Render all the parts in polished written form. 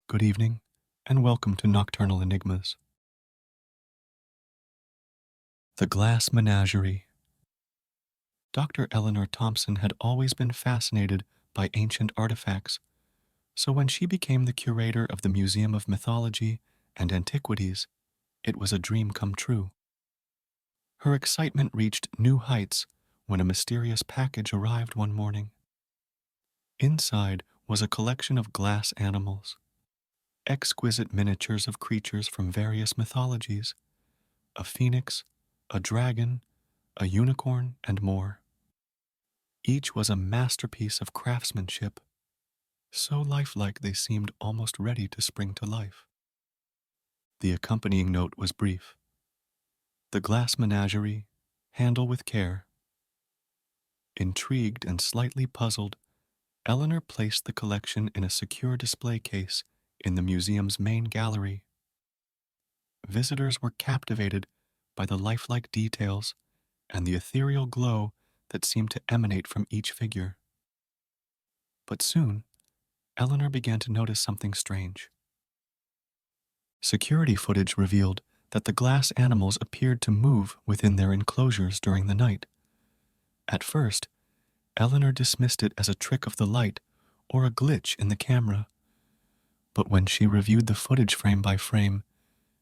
Good evening, and welcome to Nocturnal Enigmas. The Glass Menagerie. Dr. Eleanor Thompson had always been fascinated by ancient artifacts, so when she became the curator of the Museum of Mythology and Antiquities, it was a dream come true. Her excitement reached new heights when a mysterious package arrived one morning. Inside was a collection of glass animals, exquisite miniatures of creatures from various mythologies, a phoenix, a dragon, a unicorn, and more. Each was a masterpiece of craftsmanship, so lifelike they seemed almost ready to spring to life. The accompanying note was brief. The glass menagerie, handle with care. Intrigued and slightly puzzled, Eleanor placed the collection in a secure display case in the museum's main gallery. Visitors were captivated by the lifelike details and the ethereal glow that seemed to emanate from each figure. But soon, Eleanor began to notice something strange. Security footage revealed that the glass animals appeared to move within their enclosures during the night. At first, Eleanor dismissed it as a trick of the light or a glitch in the camera. But when she reviewed the footage frame by frame,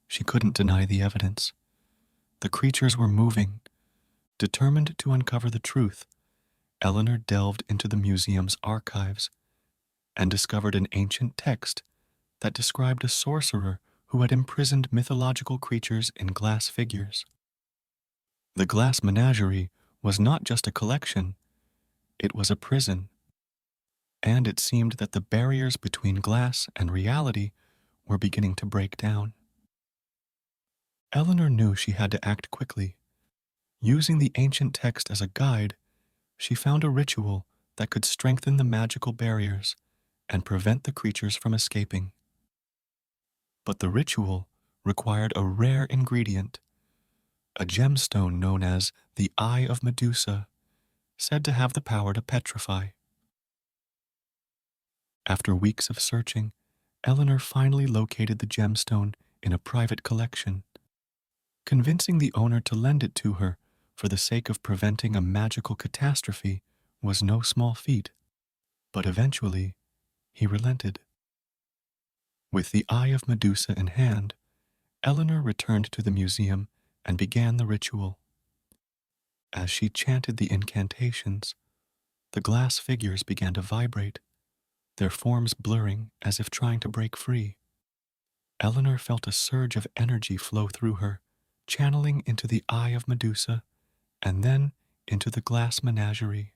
she couldn't deny the evidence. The creatures were moving. Determined to uncover the truth, Eleanor delved into the museum's archives and discovered an ancient text that described a sorcerer who had imprisoned mythological creatures in glass figures. The glass menagerie was not just a collection, it was a prison, and it seemed that the barriers between glass and reality were beginning to break down. Eleanor knew she had to act quickly. Using the ancient text as a guide, she found a ritual that could strengthen the magical barriers and prevent the creatures from escaping. But the ritual required a rare ingredient, a gemstone known as the Eye of Medusa, said to have the power to petrify. After weeks of searching, Eleanor finally located the gemstone in a private collection. Convincing the owner to lend it to her for the sake of preventing a magical catastrophe was no small feat, but eventually he relented. With the Eye of Medusa in hand, Eleanor returned to the museum and began the ritual. As she chanted the incantations, the glass figures began to vibrate, their forms blurring as if trying to break free. Eleanor felt a surge of energy flow through her, channeling into the Eye of Medusa and then into the glass menagerie.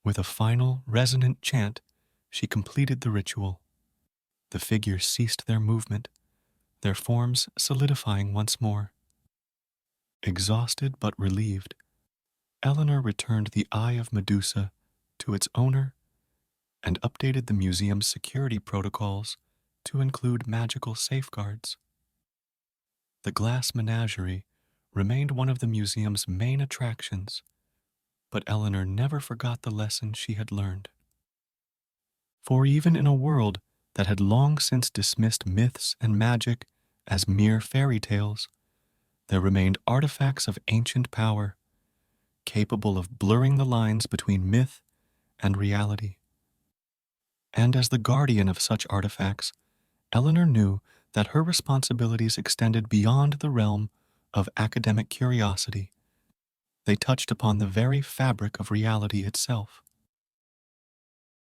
With a final, resonant chant, she completed the ritual. The figures ceased their movement, their forms solidifying once more. Exhausted but relieved, Eleanor returned the Eye of Medusa to its owner and updated the museum's security protocols to include magical safeguards. The glass menagerie remained one of the museum's main attractions, but Eleanor never forgot the lesson she had learned. For even in a world that had long since dismissed myths and magic as mere fairy tales, there remained artifacts of ancient power, capable of blurring the lines between myth and reality. And as the guardian of such artifacts, Eleanor knew that her responsibilities extended beyond the realm of academic curiosity. They touched upon the very fabric of reality itself.